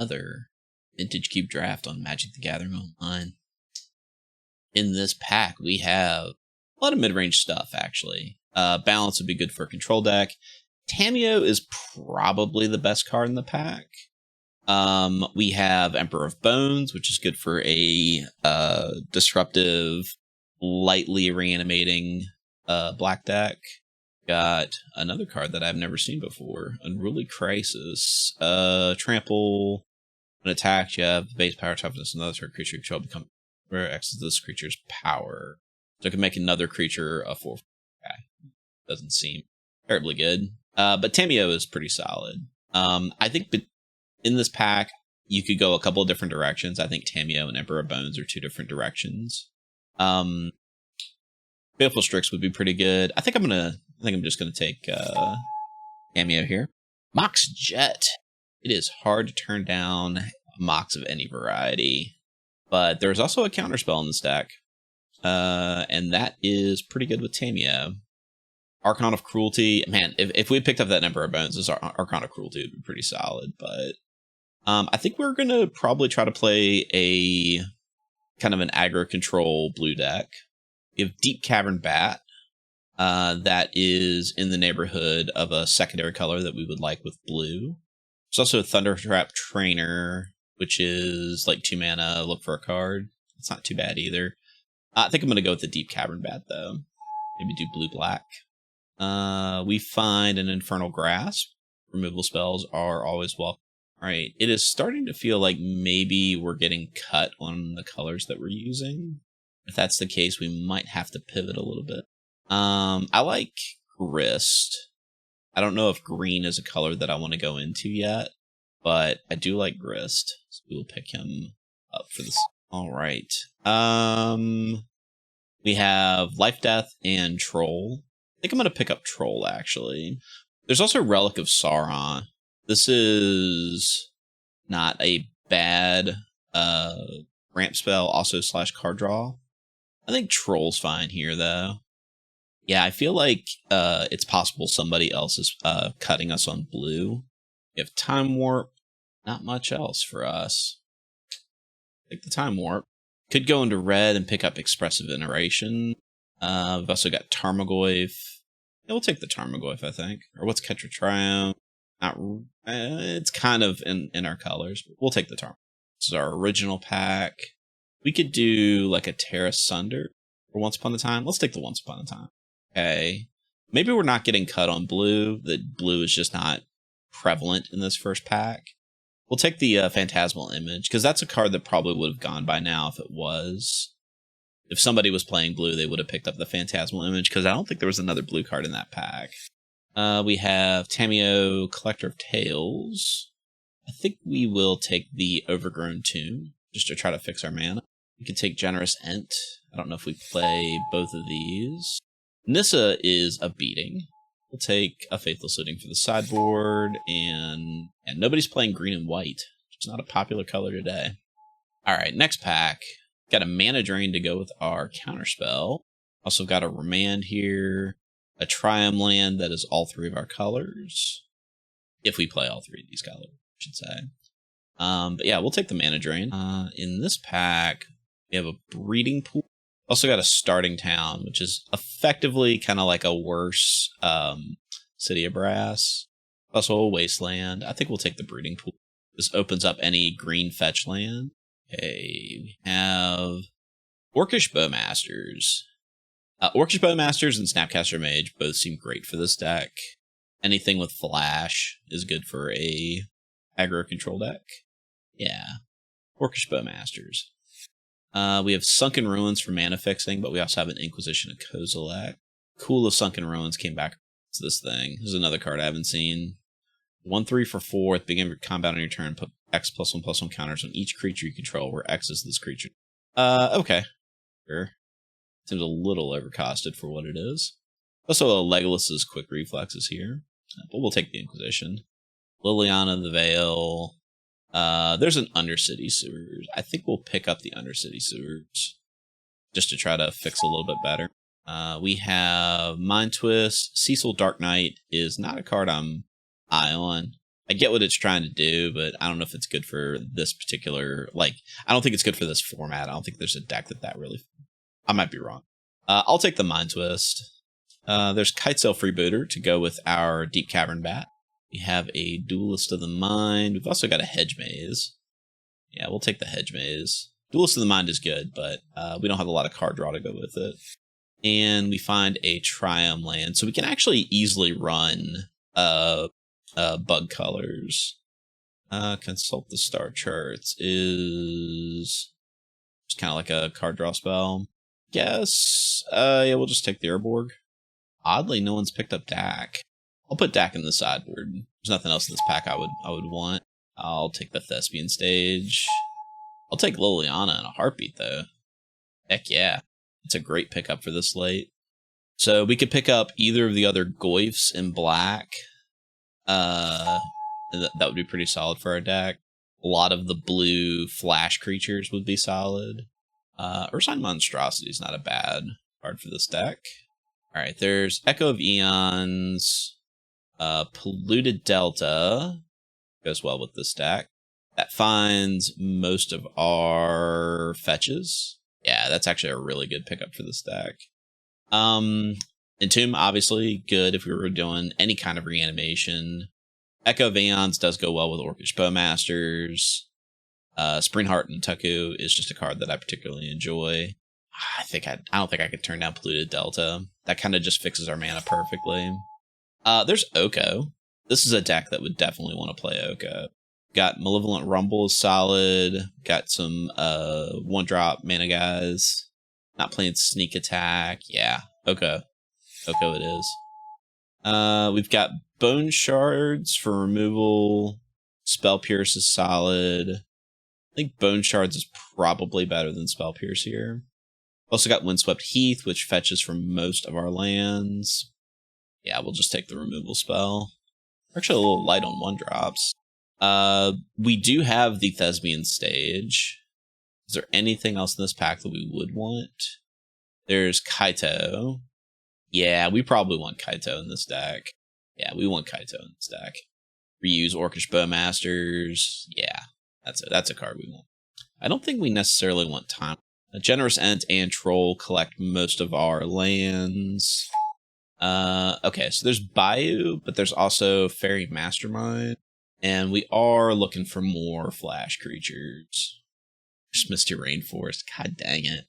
another Vintage Cube draft on Magic the Gathering Online. In this pack, we have a lot of mid-range stuff, actually. Balance would be good for a control deck. Tamiyo is probably the best card in the pack. We have Emperor of Bones, which is good for a disruptive, lightly reanimating black deck. Got another card that I've never seen before, Unruly Crisis. Trample, when attacked, you have base power toughness, another target creature you control become where X is this creature's power. So it can make another creature a 4/4 guy. Doesn't seem terribly good. But Tamiyo is pretty solid. I think in this pack, you could go a couple of different directions. I think Tamiyo and Emperor of Bones are two different directions. Baleful Strix would be pretty good. I think I'm just gonna take Tamiyo here. Mox Jet. It is hard to turn down Mox of any variety, but there's also a counterspell in this deck, and that is pretty good with Tamiyo. Archon of Cruelty. Man, if we picked up that Emperor of Bones, this Archon of Cruelty would be pretty solid, but I think we're gonna probably try to play a kind of an aggro control blue deck. We have Deep Cavern Bat. That is in the neighborhood of a secondary color that we would like with blue. There's also a Thundertrap Trainer, which is like 2 mana, look for a card. It's not too bad either. I think I'm going to go with the Deep Cavern Bat, though. Maybe do blue-black. We find an Infernal Grasp. Removal spells are always welcome. All right, it is starting to feel like maybe we're getting cut on the colors that we're using. If that's the case, we might have to pivot a little bit. I like Grist. I don't know if green is a color that I want to go into yet, but I do like Grist, so we will pick him up for this. All right. We have Life, Death, and Troll. I think I'm going to pick up Troll, actually. There's also Relic of Sauron. This is not a bad ramp spell, also / card draw. I think Troll's fine here, though. Yeah, I feel like it's possible somebody else is cutting us on blue. We have Time Warp. Not much else for us. Take the Time Warp. Could go into red and pick up Expressive Iteration. We've also got Tarmogoyf. Yeah, we'll take the Tarmogoyf, I think. Or what's Ketra Triumph? Not. It's kind of in our colors, but we'll take the Tarmogoyf. This is our original pack. We could do like a Terra Sunder for Once Upon a Time. Let's take the Once Upon a Time. Okay. Maybe we're not getting cut on blue. The blue is just not prevalent in this first pack. We'll take the Phantasmal Image, because that's a card that probably would have gone by now if it was. If somebody was playing blue, they would have picked up the Phantasmal Image, because I don't think there was another blue card in that pack. We have Tamiyo, Collector of Tales. I think we will take the Overgrown Tomb, just to try to fix our mana. We could take Generous Ent. I don't know if we play both of these. Nissa is a beating. We'll take a Faithless Looting for the sideboard, and nobody's playing green and white. It's not a popular color today. All right, next pack. Got a Mana Drain to go with our counterspell. Also got a Remand here, a Triumph land that is all 3 of our colors. If we play all 3 of these colors, I should say. But yeah, we'll take the Mana Drain. In this pack, we have a Breeding Pool. Also got a Starting Town, which is effectively kind of like a worse City of Brass. Also a Wasteland. I think we'll take the Breeding Pool. This opens up any green fetch land. Okay, we have Orcish Bowmasters. Orcish Bowmasters and Snapcaster Mage both seem great for this deck. Anything with Flash is good for a aggro control deck. Yeah, Orcish Bowmasters. We have Sunken Ruins for mana fixing, but we also have an Inquisition of Kozilek. Cool if Sunken Ruins came back to this thing. This is another card I haven't seen. 1/3 for 4. At the beginning of your combat on your turn, put X+1/+1 counters on each creature you control, where X is this creature. Okay. Sure. Seems a little overcosted for what it is. Also, Legolas's Quick Reflexes here, but we'll take the Inquisition. Liliana the Veil. There's an Undercity Sewers. I think we'll pick up the Undercity Sewers just to try to fix a little bit better. We have Mind Twist. Cecil Dark Knight is not a card I'm high on. I get what it's trying to do, but I don't know if it's good for this particular, like, I don't think it's good for this format. I don't think there's a deck that really, I might be wrong. I'll take the Mind Twist. There's Kitesail Freebooter to go with our Deep Cavern Bat. We have a Duelist of the Mind. We've also got a Hedge Maze. Yeah, we'll take the Hedge Maze. Duelist of the Mind is good, but we don't have a lot of card draw to go with it. And we find a Triumph land. So we can actually easily run Bug Colors. Consult the Star Charts is just kind of like a card draw spell. Guess, yeah, we'll just take the Urborg. Oddly, no one's picked up Dak. I'll put Dak in the sideboard. There's nothing else in this pack I would want. I'll take the Thespian Stage. I'll take Liliana in a heartbeat, though. Heck yeah. It's a great pickup for this late. So we could pick up either of the other Goyfs in black. That would be pretty solid for our deck. A lot of the blue flash creatures would be solid. Ursine Monstrosity is not a bad card for this deck. Alright, there's Echo of Eons. Polluted Delta goes well with this deck. That finds most of our fetches. Yeah, that's actually a really good pickup for this deck. Entomb, obviously, good if we were doing any kind of reanimation. Echo of Aeons does go well with Orcish Bowmasters. Spring Heart and Tuku is just a card that I particularly enjoy. I don't think I could turn down Polluted Delta. That kind of just fixes our mana perfectly. There's Oko. This is a deck that would definitely want to play Oko. Got Malevolent Rumble is solid. Got some 1-drop mana guys. Not playing Sneak Attack. Yeah, Oko. Oko it is. We've got Bone Shards for removal. Spell Pierce is solid. I think Bone Shards is probably better than Spell Pierce here. Also got Windswept Heath, which fetches from most of our lands. Yeah, we'll just take the removal spell. We're actually a little light on 1-drops. We do have the Thespian Stage. Is there anything else in this pack that we would want? There's Kaito. Yeah, we probably want Kaito in this deck. Yeah, we want Kaito in this deck. Reuse Orcish Bowmasters. Yeah, that's a card we want. I don't think we necessarily want Time. A Generous Ent and Troll collect most of our lands. Okay, so there's Bayou, but there's also Fairy Mastermind. And we are looking for more flash creatures. There's Misty Rainforest. God dang it.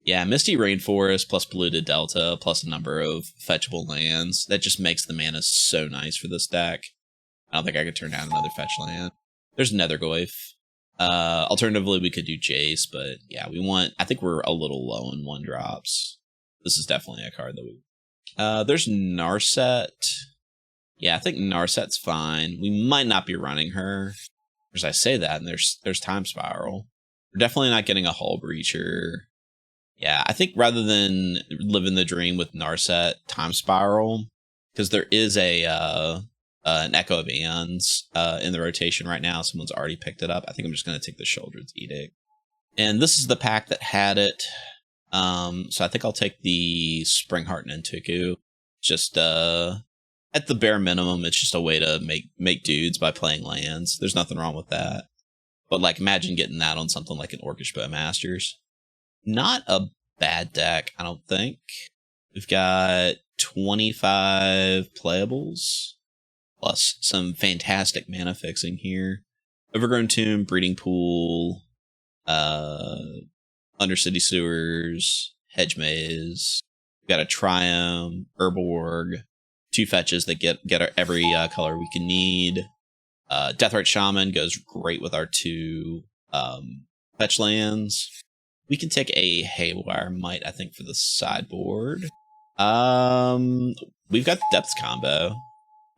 Yeah, Misty Rainforest plus Polluted Delta plus a number of fetchable lands. That just makes the mana so nice for this deck. I don't think I could turn down another fetch land. There's Nethergoyf. Alternatively, we could do Jace, but yeah, I think we're a little low in 1-drops. This is definitely a card that we... there's Narset. Yeah, I think Narset's fine. We might not be running her. As I say that, and there's Time Spiral. We're definitely not getting a Hull Breacher. Yeah, I think rather than living the dream with Narset, Time Spiral, because there is an Echo of Aeons in the rotation right now. Someone's already picked it up. I think I'm just going to take the Sheoldred's Edict. And this is the pack that had it. So I think I'll take the Springheart Nantuku. Just at the bare minimum, it's just a way to make dudes by playing lands. There's nothing wrong with that. But like, imagine getting that on something like an Orcish Bowmasters. Not a bad deck, I don't think. We've got 25 playables, plus some fantastic mana fixing here. Overgrown Tomb, Breeding Pool, Undercity Sewers, Hedge Maze. We've got a Triumph, Urborg, 2 fetches that get every color we can need. Deathrite Shaman goes great with our 2 fetch lands. We can take a Haywire Might, I think, for the sideboard. We've got Depths combo.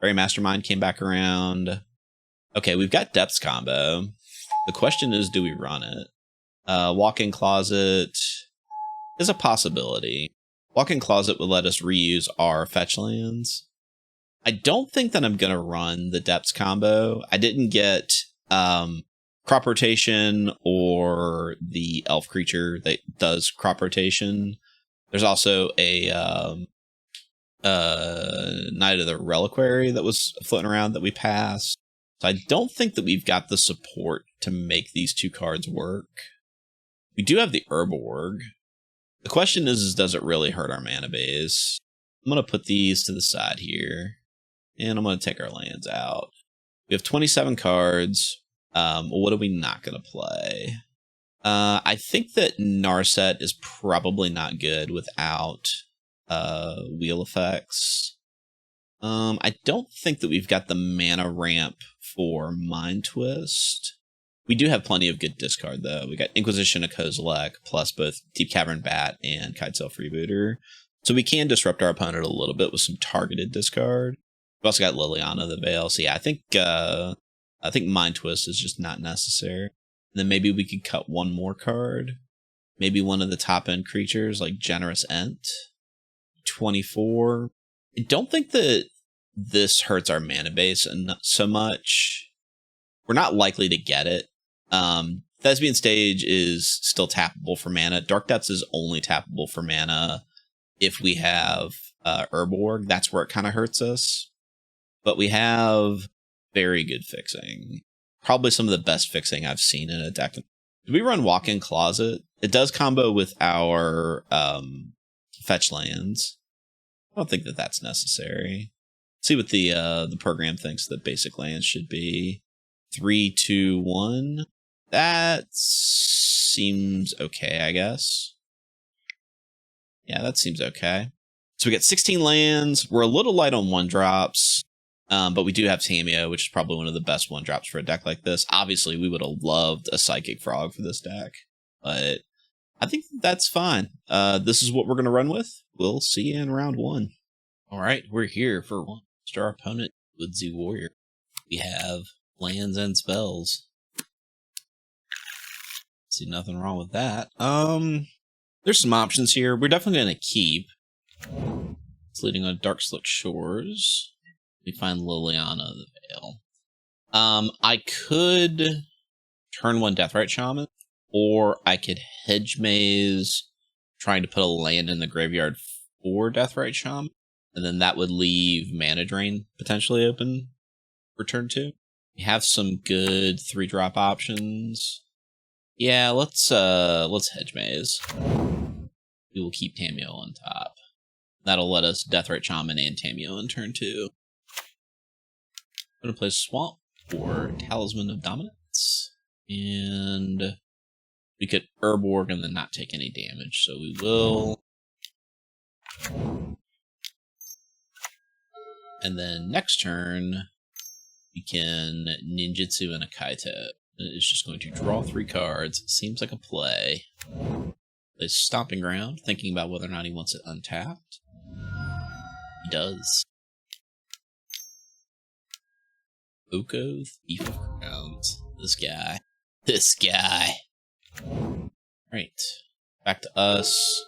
Fairy Mastermind came back around. Okay, we've got Depths combo. The question is, do we run it? Walk-in Closet is a possibility. Walk-in Closet would let us reuse our fetch lands. I don't think that I'm going to run the Depths combo. I didn't get crop rotation or the elf creature that does crop rotation. There's also a Knight of the Reliquary that was floating around that we passed. So I don't think that we've got the support to make these two cards work. We do have the Urborg. The question is does it really hurt our mana base? I'm going to put these to the side here, and I'm going to take our lands out. We have 27 cards. What are we not going to play? I think that Narset is probably not good without wheel effects. I don't think that we've got the mana ramp for Mind Twist. We do have plenty of good discard, though. We got Inquisition of Kozilek, plus both Deep Cavern Bat and Kitesail Freebooter. So we can disrupt our opponent a little bit with some targeted discard. We've also got Liliana the Veil. So yeah, I think Mind Twist is just not necessary. And then maybe we could cut one more card. Maybe one of the top end creatures like Generous Ent. 24. I don't think that this hurts our mana base so much. We're not likely to get it. Thespian Stage is still tappable for mana. Dark Depths is only tappable for mana if we have Urborg. That's where it kind of hurts us. But we have very good fixing. Probably some of the best fixing I've seen in a deck. Do we run Walk-in Closet? It does combo with our fetch lands. I don't think that that's necessary. Let's see what the program thinks that basic lands should be. 3, 2, 1. That seems okay, I guess. Yeah, that seems okay. So we got 16 lands. We're a little light on 1-drops. But we do have Tamiyo, which is probably one of the best 1-drops for a deck like this. Obviously, we would have loved a Psychic Frog for this deck, but I think that's fine. This is what we're going to run with. We'll see you in round 1. All right, we're here for one. Our opponent, Woodsy Warrior. We have lands and spells. See nothing wrong with that. There's some options here. We're definitely going to keep. It's leading on Dark Slick Shores. We find Liliana the Veil. I could turn 1 Deathrite Shaman, or I could Hedge Maze, trying to put a land in the graveyard for Deathrite Shaman, and then that would leave Mana Drain potentially open for turn 2. We have some good 3-drop options. Yeah, let's Hedge Maze. We will keep Tamiyo on top. That'll let us Deathrite Shaman and Tamiyo in turn 2. I'm going to play Swamp for Talisman of Dominance. And we could Urborg and then not take any damage, so we will. And then next turn, we can Ninjutsu and a Kaito. It's just going to draw 3 cards. Seems like a play. Play Stomping Ground, thinking about whether or not he wants it untapped. He does. Oko, Thief of Crowns. This guy. Right. Back to us.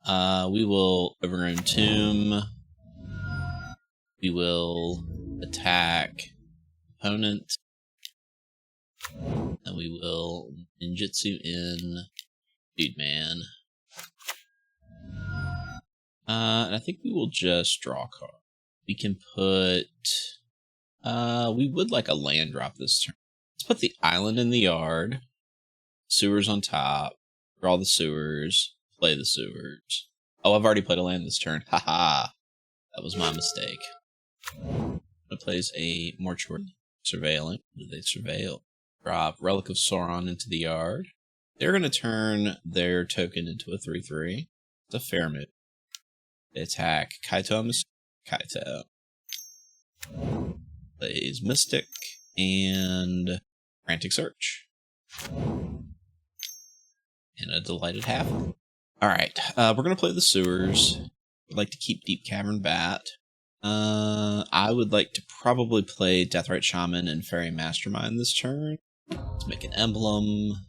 We will Overgrown Tomb. We will attack opponent. And we will Ninjutsu in Dude Man. And I think we will just draw a card. We can put... we would like a land drop this turn. Let's put the island in the yard. Sewers on top. Draw the sewers. Play the sewers. Oh, I've already played a land this turn. Haha. That was my mistake. It plays a Mortuary. Surveilling. What do they surveil? Drop Relic of Sauron into the yard. They're going to turn their token into a 3/3. It's a fair move. They attack Kaito. Kaito. Plays Mystic and Frantic Search. And a Delighted Half. Alright, we're going to play the sewers. I'd like to keep Deep Cavern Bat. I would like to probably play Deathrite Shaman and Fairy Mastermind this turn. Let's make an emblem.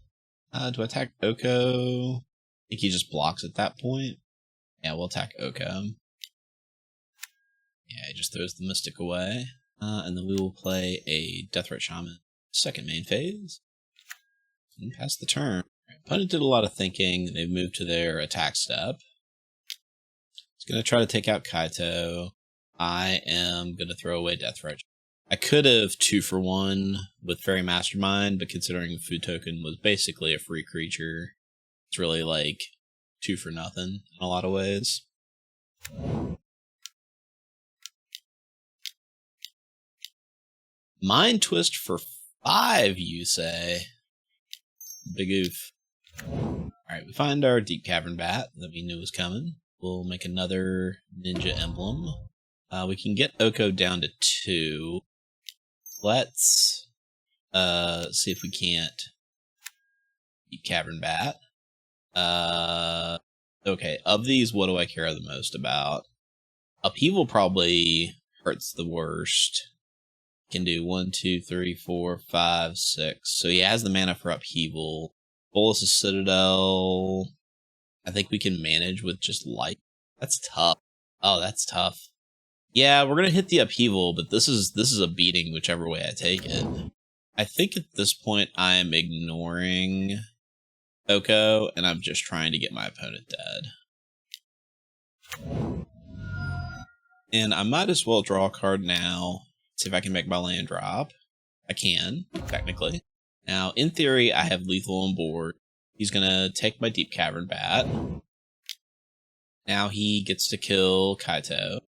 Do I attack Oko? I think he just blocks at that point. Yeah, we'll attack Oko. Yeah, he just throws the Mystic away. And then we will play a Deathrite Shaman second main phase. And pass the turn. Right, opponent did a lot of thinking. They've moved to their attack step. He's going to try to take out Kaito. I am going to throw away Deathrite. I could have 2-for-1 with Fairy Mastermind, but considering Food Token was basically a free creature, it's really like 2 for nothing in a lot of ways. Mind Twist for 5, you say? Big oof. Alright, we find our Deep Cavern Bat that we knew was coming. We'll make another Ninja Emblem. We can get Oko down to 2. Let's see if we can't Deep Cavern Bat. Okay, of these, what do I care the most about? Upheaval probably hurts the worst. Can do 1, 2, 3, 4, 5, 6. So he has the mana for Upheaval. Bolas' Citadel. I think we can manage with just light. That's tough. Oh, that's tough. Yeah, we're gonna hit the Upheaval, but this is a beating whichever way I take it. I think at this point I'm ignoring Oko, and I'm just trying to get my opponent dead. And I might as well draw a card now. See if I can make my land drop. I can, technically. Now, in theory, I have lethal on board. He's gonna take my Deep Cavern Bat. Now he gets to kill Kaito.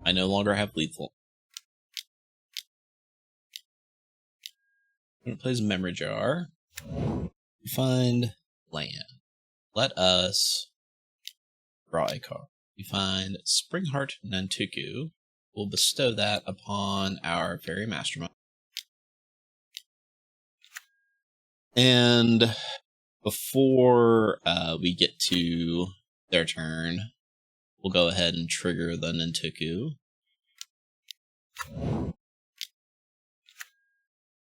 I no longer have lethal. I'm gonna play Memory Jar. Find land. Let us draw a card. We find Springheart Nantuku. We'll bestow that upon our Fairy Mastermind. And before we get to their turn, we'll go ahead and trigger the Nantuku.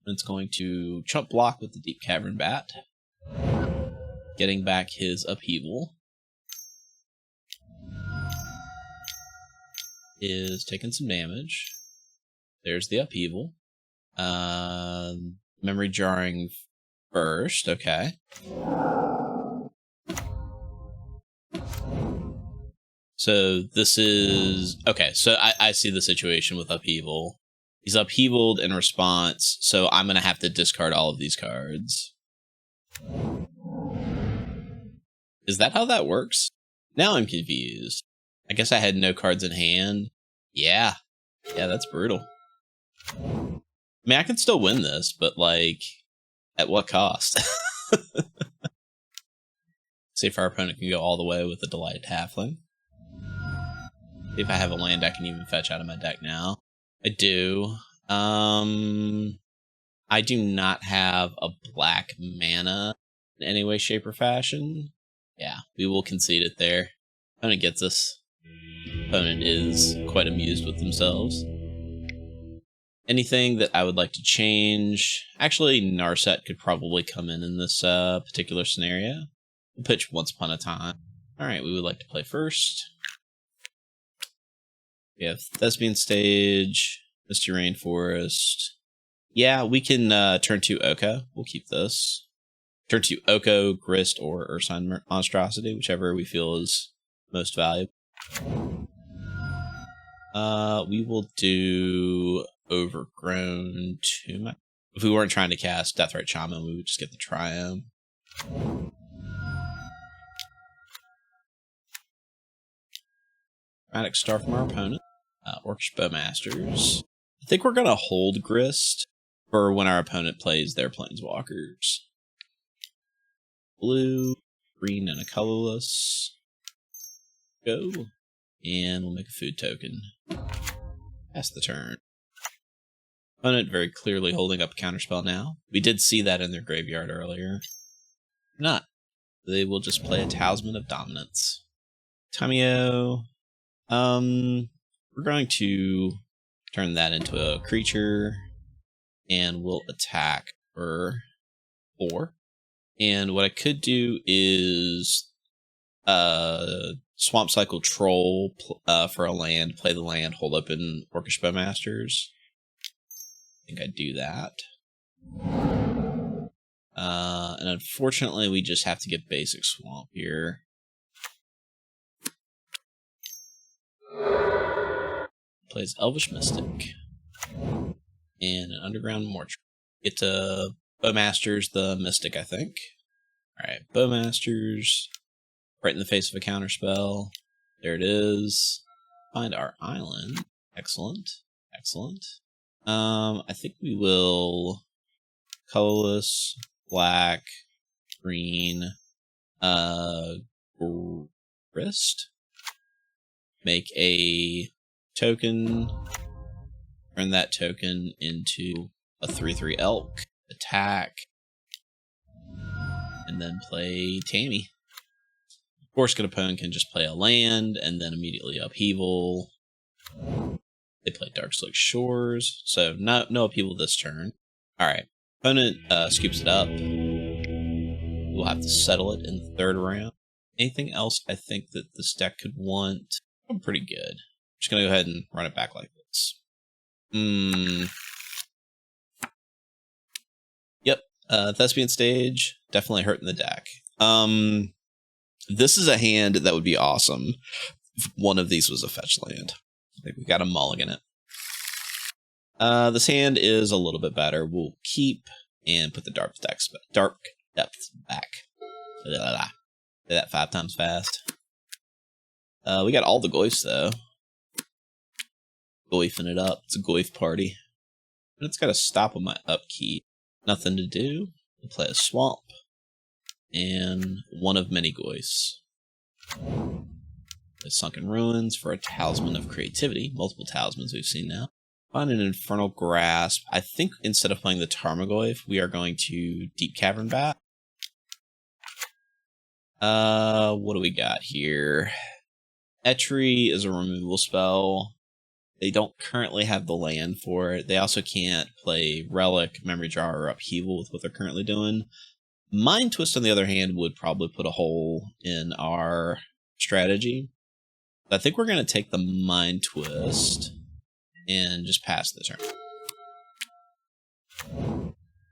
It's going to chump block with the Deep Cavern Bat, getting back his Upheaval. Is taking some damage. There's the Upheaval. Memory Jarring first, okay. So this is... Okay, so I see the situation with Upheaval. He's upheavaled in response, so I'm going to have to discard all of these cards. Is that how that works? Now I'm confused. I guess I had no cards in hand. Yeah, that's brutal. I mean, I can still win this, but, like, at what cost? See if our opponent can go all the way with the Delighted Halfling. See if I have a land I can even fetch out of my deck now. I do. I do not have a black mana in any way, shape, or fashion. Yeah, we will concede it there. Opponent gets us. Opponent is quite amused with themselves. Anything that I would like to change? Actually, Narset could probably come in this particular scenario. We'll pitch Once Upon a Time. Alright, we would like to play first. We have Thespian Stage, Misty Rainforest. Yeah, we can turn to Oko. We'll keep this. Turn to Oko, Grist, or Ursine Monstrosity, whichever we feel is most valuable. We will do Overgrown Tomb. If we weren't trying to cast Deathrite Shaman, we would just get the Triumph. Chromatic Star from our opponent. Orcish Bowmasters. I think we're going to hold Grist for when our opponent plays their Planeswalkers. Blue, green, and a colorless. Go. And we'll make a food token. Pass the turn. Opponent very clearly holding up a counterspell now. We did see that in their graveyard earlier. Not. They will just play a Talisman of Dominance. Tamio. We're going to turn that into a creature. And we'll attack for 4. And what I could do is Swamp Cycle Troll for a land, play the land, hold up in Orcish Bowmasters. I think I'd do that. And unfortunately, we just have to get basic Swamp here. Plays Elvish Mystic. And an underground mortuary. Get to Bowmasters the Mystic, I think. Alright, Bowmasters. Right in the face of a counterspell. There it is. Find our island. Excellent. Excellent. I think we will colorless, black, green, wrist. Make a token. Turn that token into a 3/3 elk. Attack. And then play Tammy. Of course, good opponent can just play a land and then immediately upheaval. They play Darkslick Shores, so no upheaval this turn. Alright, opponent scoops it up. We'll have to settle it in the third round. Anything else I think that this deck could want? I'm pretty good. Just gonna go ahead and run it back like this. Yep, Thespian Stage, definitely hurting the deck. This is a hand that would be awesome if one of these was a fetch land. I think we got a mulligan it. This hand is a little bit better. We'll keep and put the dark depths back. Say that 5 times fast. We got all the Goyfs though. Goyfing it up. It's a Goyf party. And it's got to stop on my upkeep. Nothing to do. We'll play a swamp. And one of many Goyfs. The Sunken Ruins for a Talisman of Creativity. Multiple talismans we've seen now. Find an Infernal Grasp. I think instead of playing the Tarmogoyf, we are going to Deep Cavern Bat. What do we got here? Etchery is a removal spell. They don't currently have the land for it. They also can't play Relic, Memory Jar, or Upheaval with what they're currently doing. Mind Twist, on the other hand, would probably put a hole in our strategy. I think we're going to take the Mind Twist and just pass the turn.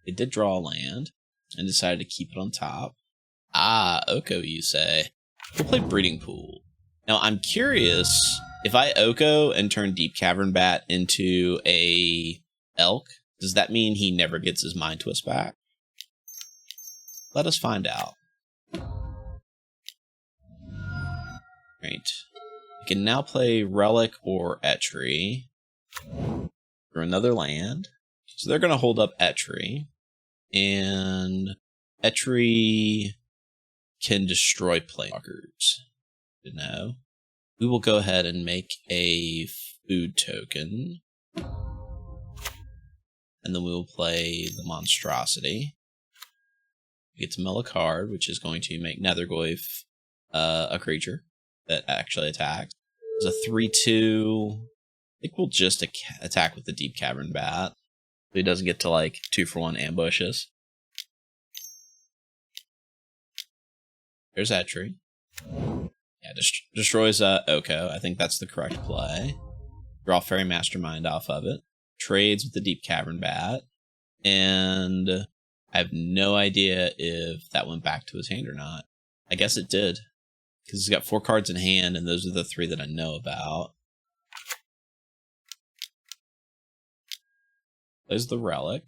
They did draw a land and decided to keep it on top. Ah, Oko, you say. We'll play Breeding Pool. Now, I'm curious, if I Oko and turn Deep Cavern Bat into a elk, does that mean he never gets his Mind Twist back? Let us find out. Right. We can now play Relic or Etchery for another land. So they're going to hold up Etchery. And Etchery can destroy planeswalkers. You know. We will go ahead and make a food token. And then we will play the Monstrosity. We get to mill a card, which is going to make Nethergoyf a creature that actually attacks. It's a 3/2. I think we'll just attack with the Deep Cavern Bat. So he doesn't get to, like, 2-for-1 ambushes. There's Etchery. Yeah, destroys Oko. I think that's the correct play. Draw Fairy Mastermind off of it. Trades with the Deep Cavern Bat. And I have no idea if that went back to his hand or not. I guess it did. Because he's got 4 cards in hand, and those are the 3 that I know about. Plays the Relic.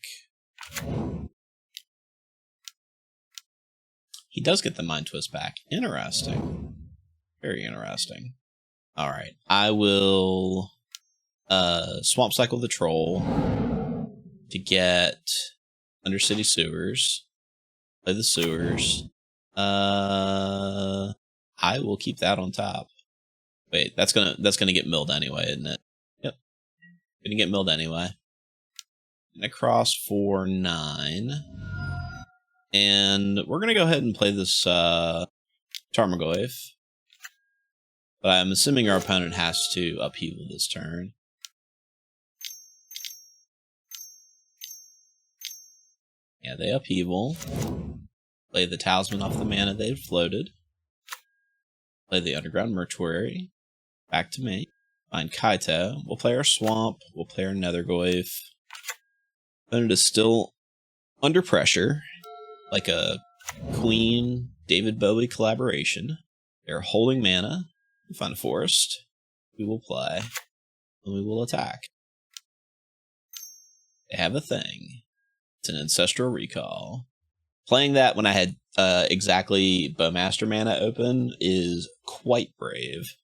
He does get the Mind Twist back. Interesting. Very interesting. Alright. I will Swamp Cycle the Troll to get Undercity Sewers. Play the Sewers. I will keep that on top. Wait, that's gonna get milled anyway, isn't it? Yep. Gonna get milled anyway. Necross for 9. And we're gonna go ahead and play this Tarmogoyf. But I'm assuming our opponent has to upheaval this turn. Yeah, they upheaval. Play the Talisman off the mana they've floated. Play the Underground Mortuary. Back to me. Find Kaito. We'll play our Swamp. We'll play our Nethergoyf. Opponent is still under pressure. Like a Queen David Bowie collaboration. They're holding mana. We find a forest. We will play. And we will attack. They have a thing. It's an Ancestral Recall. Playing that when I had exactly Bowmaster mana open is quite brave.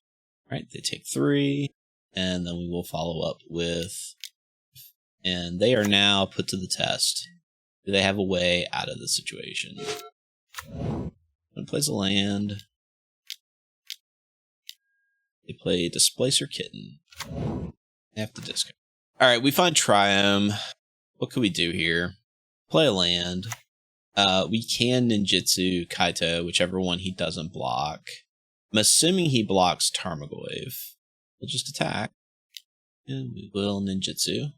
Right, they take 3, and then we will follow up with... And they are now put to the test. Do they have a way out of the situation? One plays a land. They play Displacer Kitten. They have to discard. Alright, we find Triome. What can we do here? Play a land. We can ninjutsu Kaito, whichever one he doesn't block. I'm assuming he blocks Tarmogoyf. We'll just attack. And we will ninjutsu.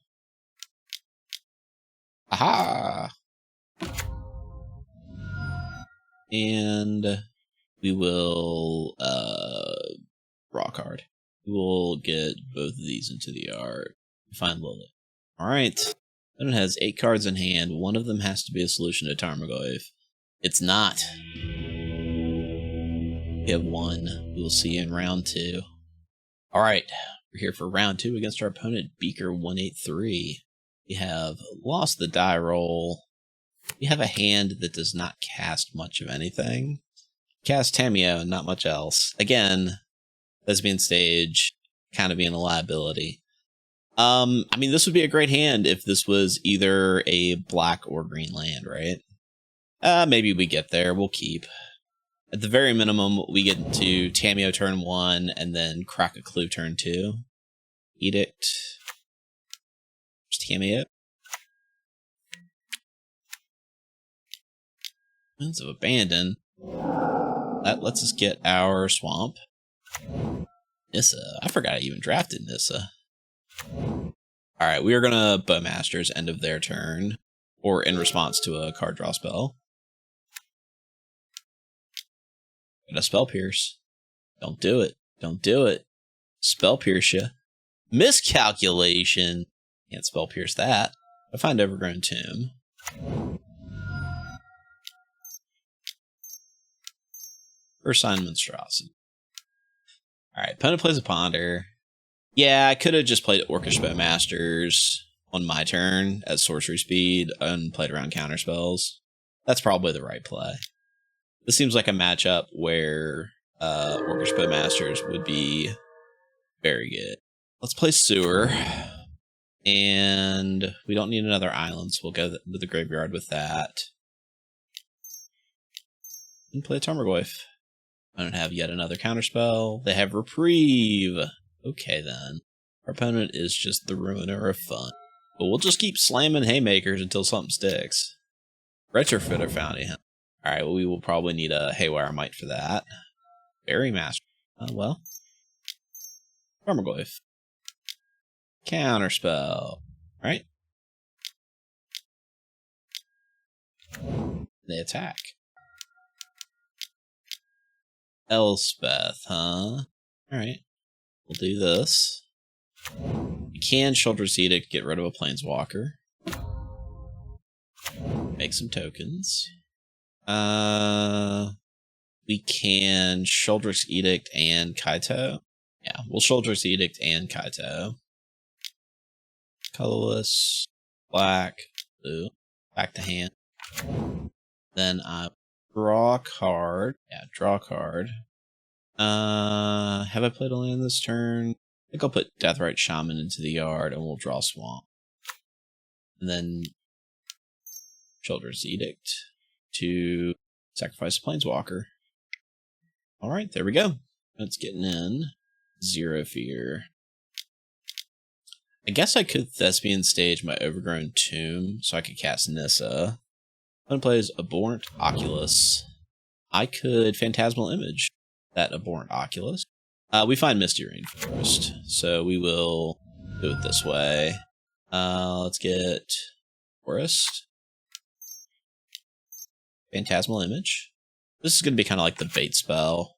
Aha! And we will draw a card. We will get both of these into the yard. Find Lilith. Alright. It has 8 cards in hand. One of them has to be a solution to Tarmogoyf. It's not. We have 1. We will see you in round 2. Alright. We're here for round 2 against our opponent, Beaker183. We have lost the die roll. We have a hand that does not cast much of anything. Cast Tamiyo and not much else. Again, Thespian Stage kind of being a liability. I mean, this would be a great hand if this was either a black or green land, right? Maybe we get there. We'll keep. At the very minimum, we get to Tamiyo turn 1 and then Crack a Clue turn 2. Edict. Just Tamiyo. Winds of Abandon. That lets us get our swamp. Nissa. I forgot I even drafted Nissa. Alright, we are going to Bowmasters end of their turn, or in response to a card draw spell. Get a Spell Pierce. Don't do it. Don't do it. Spell Pierce ya. Miscalculation. Can't Spell Pierce that. I find Overgrown Tomb. First Sign Monstrosity. Alright, opponent plays a Ponder. Yeah, I could have just played Orcish Bowmasters on my turn at sorcery speed and played around counterspells. That's probably the right play. This seems like a matchup where Orcish Bowmasters would be very good. Let's play Sewer. And we don't need another island, so we'll go to the graveyard with that. And play Tarmogoyf. I don't have yet another counterspell. They have Reprieve. Okay, then. Our opponent is just the ruiner of fun. But we'll just keep slamming haymakers until something sticks. Retrofitter Founty. Alright, well, we will probably need a Haywire Might for that. Berry Master. Well. Tarmogoyf. Counterspell. Alright. They attack. Elspeth, huh? Alright. We'll do this. We can Shoulder's Edict, get rid of a Planeswalker. Make some tokens. We can Shoulder's Edict and Kaito. Yeah, we'll Shoulder's Edict and Kaito. Colorless, black, blue. Back to hand. Then I draw a card. Yeah, draw a card. Have I played a land this turn? I think I'll put Deathrite Shaman into the yard and we'll draw Swamp. And then Shoulder's Edict to sacrifice a Planeswalker. Alright, there we go. It's getting in. Zero Fear. I guess I could Thespian Stage my Overgrown Tomb so I could cast Nissa. One plays Abhorrent Oculus. I could Phantasmal Image that Abhorrent Oculus. We find Misty Rain first, so we will do it this way. Let's get Forest. Phantasmal Image. This is going to be kind of like the bait spell.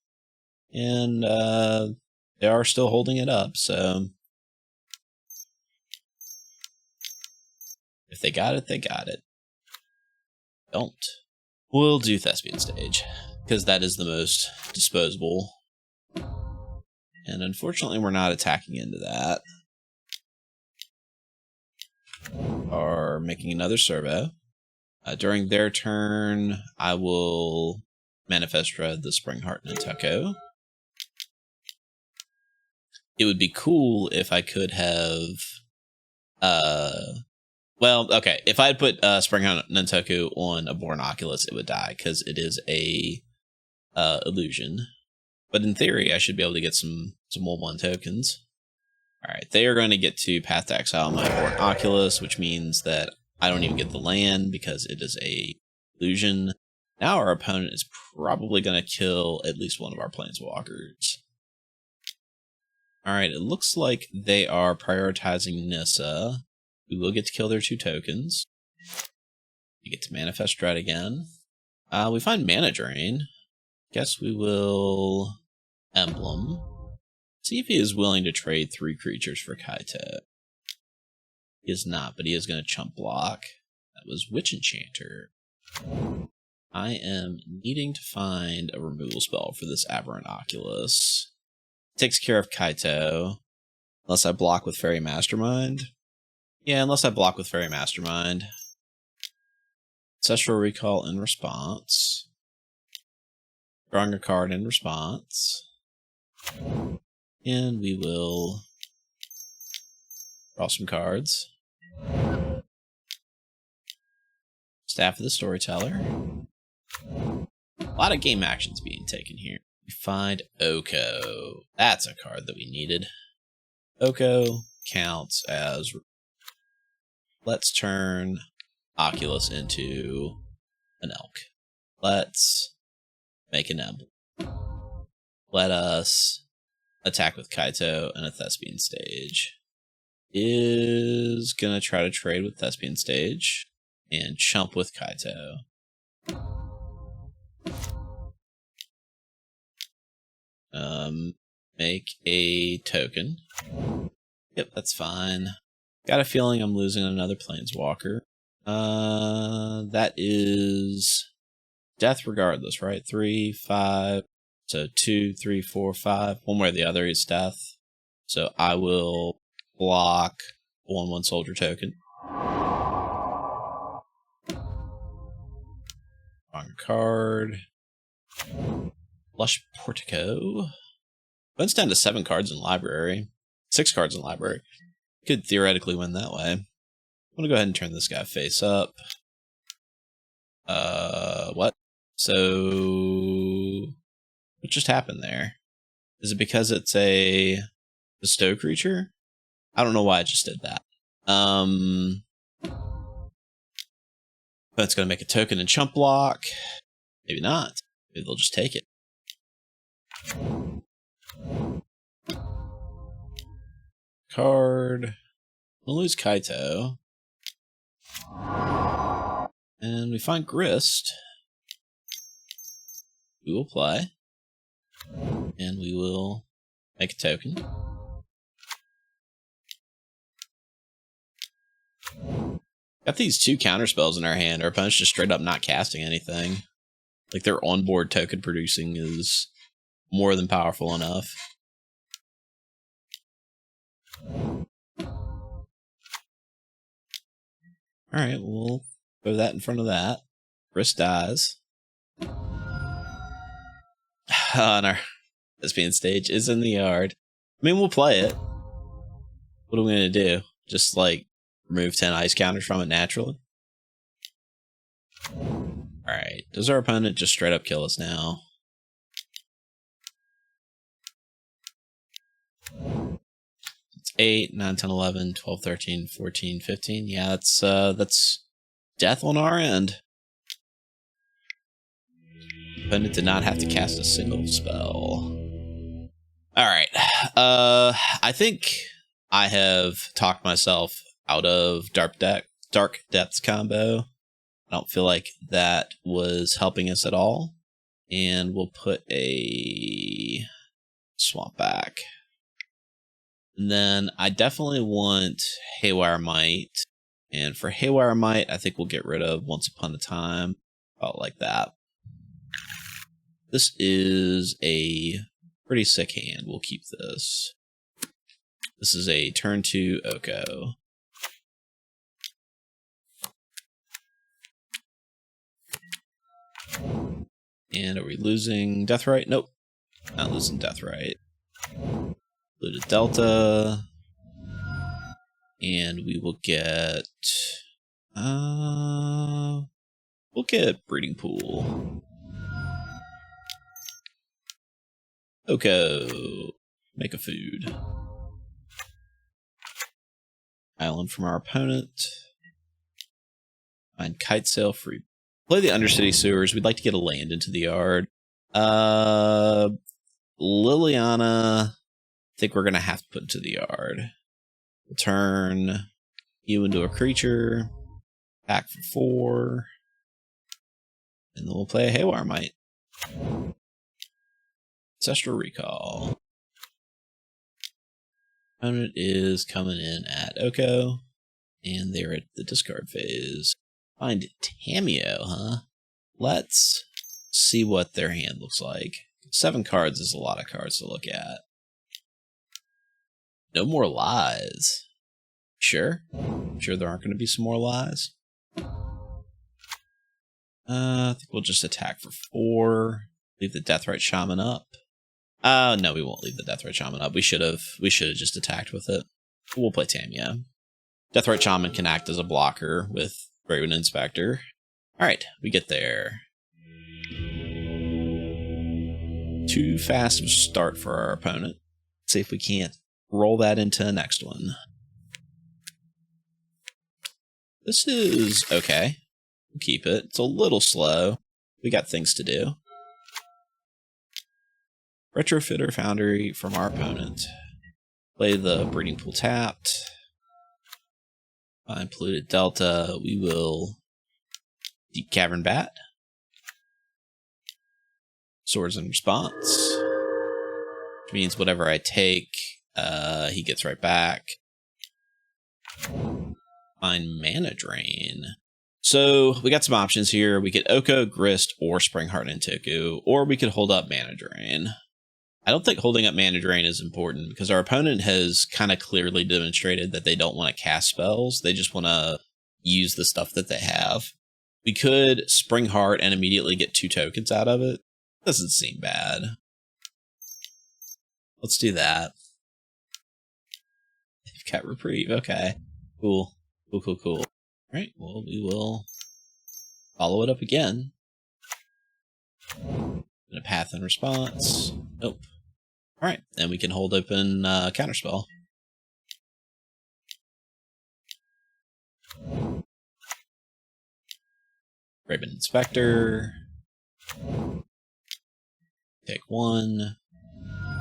And they are still holding it up, so if they got it, they got it. Don't. We'll do Thespian Stage, because that is the most disposable. And unfortunately, we're not attacking into that. are making another servo. During their turn, I will Manifest Dread the Springheart Nantuko. It would be cool if I could have... well, okay. If I had put Springheart Nantuko on a Born Oculus, it would die, because it is a illusion. But in theory, I should be able to get some 1/1 tokens. Alright, they are going to get to Path to Exile my Born Oculus, which means that I don't even get the land because it is a illusion. Now our opponent is probably going to kill at least one of our Planeswalkers. Alright, it looks like they are prioritizing Nissa. We will get to kill their 2 tokens. We get to Manifest Dread again. We find Mana Drain. Guess we will Emblem. See if he is willing to trade 3 creatures for Kaito. He is not, but he is going to chump block. That was Witch Enchanter. I am needing to find a removal spell for this Aberrant Oculus. Takes care of Kaito. Unless I block with Fairy Mastermind. Yeah, unless I block with Fairy Mastermind. Ancestral Recall in response. Drawing a card in response. And we will draw some cards. Staff of the Storyteller. A lot of game actions being taken here. We find Oko. That's a card that we needed. Oko counts as... Let's turn Oculus into an elk. Let's make an emblem. Let us attack with Kaito and a Thespian Stage. Is gonna try to trade with Thespian Stage and chump with Kaito. Make a token. Yep, that's fine. Got a feeling I'm losing another Planeswalker. That is death regardless, right? 3, 5. So 2, 3, 4, 5. One way or the other is death. So I will block 1/1 soldier token. Wrong card. Lush Portico. Went down to 7 cards in library. 6 cards in library. Could theoretically win that way. I'm gonna go ahead and turn this guy face up. What? So what just happened there? Is it because it's a bestow creature? I don't know why I just did that. That's gonna make a token and chump block. Maybe not. Maybe they'll just take it. Card. We'll lose Kaito. And we find Grist. We will play. And we will make a token. Got these 2 counter spells in our hand. Our opponent's just straight up not casting anything. Like their onboard token producing is more than powerful enough. Alright, we'll throw that in front of that. Grist dies. And our Thespian Stage is in the yard. I mean, we'll play it. What are we going to do? Just, like, remove 10 ice counters from it naturally? Alright, does our opponent just straight up kill us now? It's 8, 9, 10, 11, 12, 13, 14, 15. Yeah, that's death on our end. Opponent did not have to cast a single spell. Alright, I think I have talked myself out of Dark Depths combo. I don't feel like that was helping us at all. And we'll put a Swamp back. And then I definitely want Haywire Might. And for Haywire Might, I think we'll get rid of Once Upon a Time. About like that. This is a pretty sick hand. We'll keep this. This is a turn 2 Oko. And are we losing Deathrite? Nope. Not losing Deathrite. Polluted Delta. And we will get... we'll get Breeding Pool. Oko. Make a food. Island from our opponent. Find Kite Sail free. Play the Undercity Sewers. We'd like to get a land into the yard. Liliana, I think we're going to have to put into the yard. We'll turn you into a creature. Back for 4. And then we'll play a Haywire Mite. Ancestral Recall. Opponent is coming in at Oko. And they're at the discard phase. Find Tamiyo, huh? Let's see what their hand looks like. 7 cards is a lot of cards to look at. No more lies. Sure? Sure there aren't going to be some more lies? I think we'll just attack for 4. Leave the Deathrite Shaman up. No, we won't leave the Deathrite Shaman up. We should have just attacked with it. We'll play Tamiyo. Deathrite Shaman can act as a blocker with Raven Inspector. Alright, we get there. Too fast of a start for our opponent. Let's see if we can't roll that into the next one. This is okay. We'll keep it. It's a little slow. We got things to do. Retrofitter Foundry from our opponent. Play the Breeding Pool tapped. Find Polluted Delta. We will Deep Cavern Bat. Swords in response. Which means whatever I take, he gets right back. Find Mana Drain. So we got some options here. We could Oko, Grist, or Springheart Nintoku, or we could hold up Mana Drain. I don't think holding up Mana Drain is important because our opponent has kind of clearly demonstrated that they don't want to cast spells. They just want to use the stuff that they have. We could Springheart and immediately get 2 tokens out of it. Doesn't seem bad. Let's do that. They've got Reprieve. Okay. Cool. Cool. Alright, well, we will follow it up again. And a Path in response. Nope. Alright, then we can hold open Counterspell. Raven Inspector. Take 1.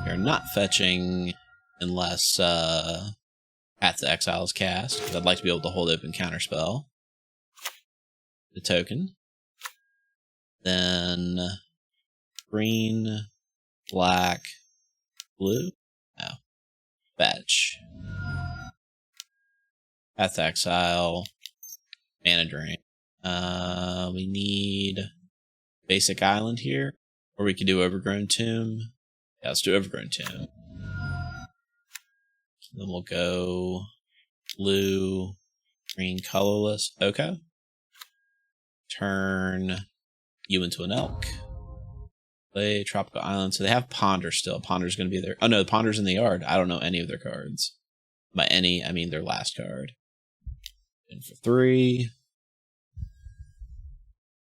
You're not fetching unless Path to Exile is cast, because I'd like to be able to hold open Counterspell. The token. Then green, black, blue. Oh. Fetch. Path to Exile. Mana Drain. We need basic island here. Or we could do Overgrown Tomb. Yeah, let's do Overgrown Tomb. So then we'll go blue, green, colorless. Okay. Turn you into an elk. Play Tropical Island. So they have Ponder still. Ponder's going to be there. Oh no, the Ponder's in the yard. I don't know any of their cards. By any, I mean their last card. In for 3.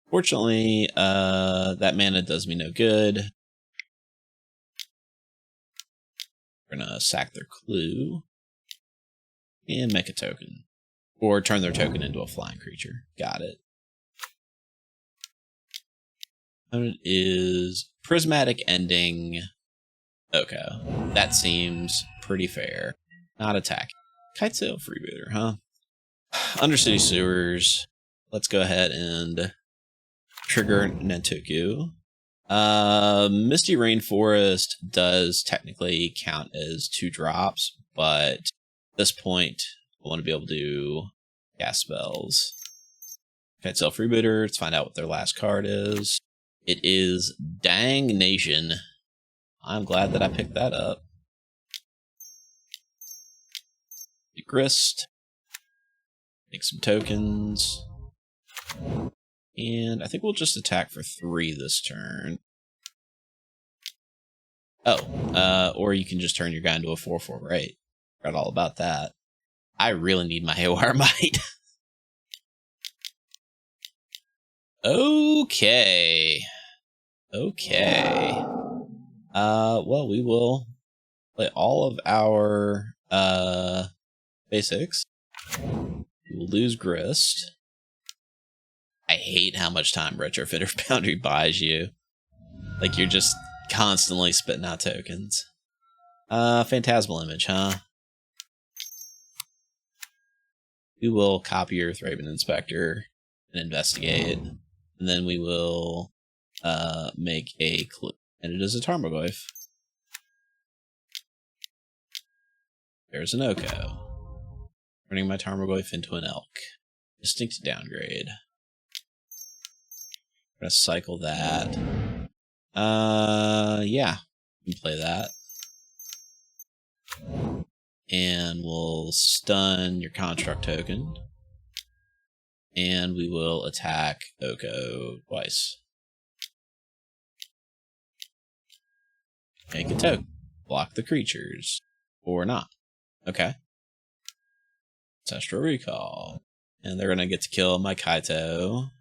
Fortunately, that mana does me no good. We're going to sack their clue. And make a token. Or turn their token into a flying creature. Got it. Opponent is Prismatic Ending. Okay. That seems pretty fair. Not attack. Kite Sail Freebooter, huh? Undercity Sewers. Let's go ahead and trigger Nintoku. Misty Rainforest does technically count as 2 drops, but at this point, I want to be able to cast spells. Kite Sail Freebooter. Let's find out what their last card is. It is Dang Nation. I'm glad that I picked that up. Grist. Make some tokens. And I think we'll just attack for 3 this turn. Oh, or you can just turn your guy into a 4/4, right? Forgot all about that. I really need my AOR Might. Okay. Okay. Well, we will play all of our basics. We will lose Grist. I hate how much time Retrofitter Foundry buys you. Like, you're just constantly spitting out tokens. Phantasmal Image, huh? We will copy your Thraben Inspector and investigate. And then we will make a clue. And it is a Tarmogoyf. There's an Oko. Turning my Tarmogoyf into an elk. Distinct downgrade. I'm gonna cycle that. Yeah. We can play that. And we'll stun your construct token. And we will attack Oko twice. Make a token. Block the creatures. Or not. Okay. Ancestral Recall. And they're gonna get to kill my Kaito.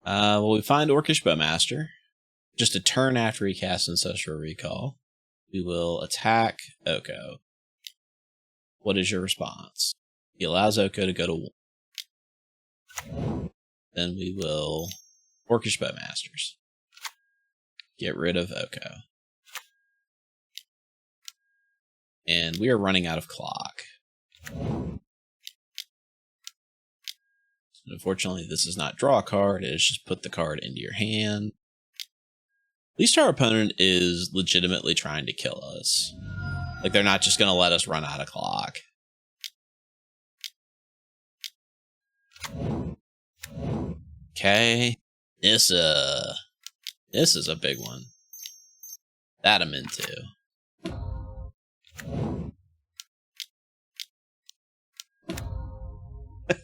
Well, we find Orcish Bowmaster. Just a turn after he casts Ancestral Recall. We will attack Oko. What is your response? He allows Oko to go to 1. Then we will Orcish Bowmasters. Get rid of Oko. And we are running out of clock. Unfortunately, this is not draw a card, it is just put the card into your hand. At least our opponent is legitimately trying to kill us. Like, they're not just going to let us run out of clock. Okay. This is a big one. That I'm into.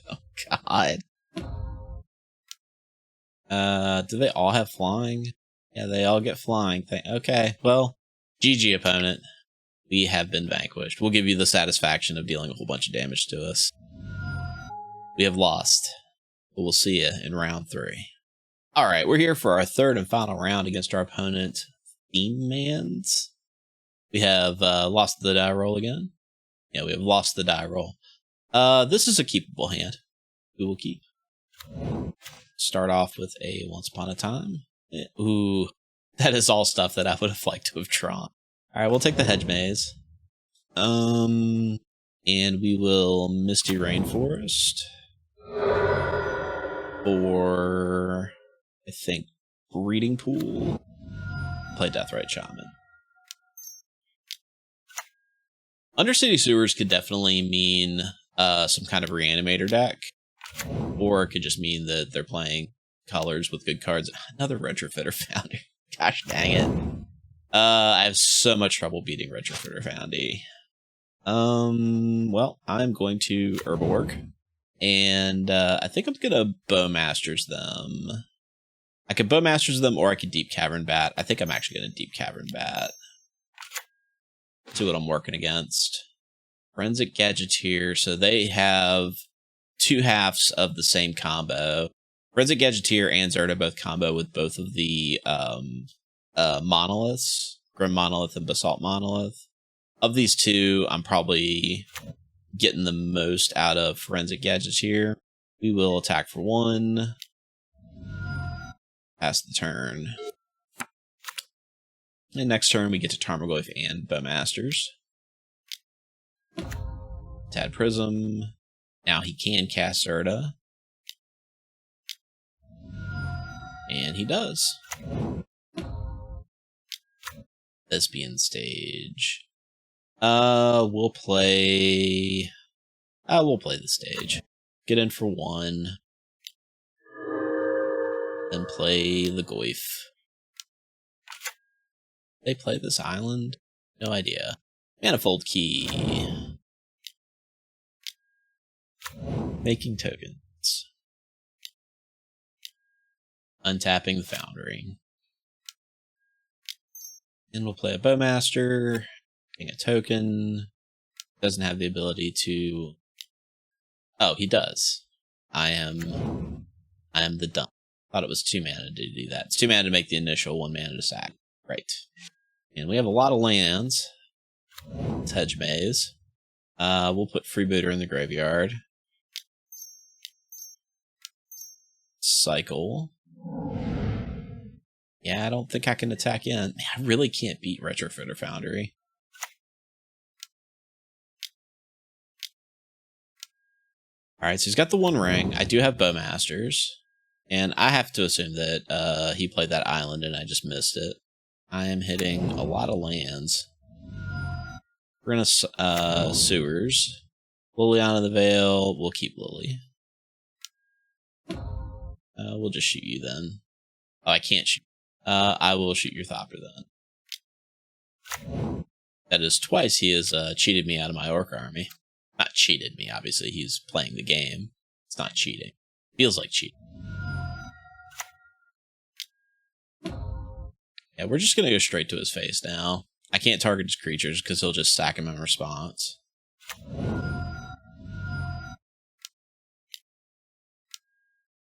Oh, God. Do they all have flying? Yeah, they all get flying. Okay, well, GG opponent. We have been vanquished. We'll give you the satisfaction of dealing a whole bunch of damage to us. We have lost. But we'll see you in round 3. Alright, we're here for our 3rd and final round against our opponent, Theme Mans. We have lost the die roll again. Yeah, we have lost the die roll. This is a keepable hand. We will keep. Start off with a Once Upon a Time. Ooh, that is all stuff that I would have liked to have drawn. Alright, we'll take the Hedge Maze. And we will Misty Rainforest. Or, I think, Breeding Pool. Play Deathrite Shaman. Undercity Sewers could definitely mean some kind of Reanimator deck. Or it could just mean that they're playing colors with good cards. Another Retrofitter Foundry. Gosh dang it. I have so much trouble beating Retrofitter Foundry. Well, I'm going to Herborg. And I think I'm going to Bowmasters them. I could Bowmasters them or I could Deep Cavern Bat. I think I'm actually going to Deep Cavern Bat. See what I'm working against. Forensic Gadgeteer. So they have 2 halves of the same combo. Forensic Gadgeteer and Zerta both combo with both of the monoliths. Grim Monolith and Basalt Monolith. Of these 2, I'm probably getting the most out of Forensic Gadgeteer. We will attack for 1. Pass the turn. And next turn we get to Tarmogoyf and Bowmasters. Tad Prism. Now he can cast Zerta. And he does. Thespian Stage. We'll play the stage. Get in for 1. Then play the Goyf. They play this island? No idea. Manifold Key. Making tokens. untapping the Foundry. And we'll play a Bowmaster, getting a token. Doesn't have the ability to... Oh, he does. I am the dump. Thought it was 2 mana to do that. It's 2 mana to make the initial 1 mana to sack. Right. And we have a lot of lands. It's Hedge Maze. We'll put Freebooter in the graveyard. Cycle. Yeah, I don't think I can attack in. Man, I really can't beat Retrofitter Foundry. Alright, so he's got the One Ring. I do have Bowmasters. And I have to assume that he played that island and I just missed it. I am hitting a lot of lands. We're gonna Sewers. Liliana the Veil. We'll keep Lily. We'll just shoot you then. Oh, I can't shoot. I will shoot your Thopter then. That is twice he has cheated me out of my Orc army. Not cheated me, obviously. He's playing the game. It's not cheating. Feels like cheating. Yeah, we're just going to go straight to his face now. I can't target his creatures because he'll just sack him in response.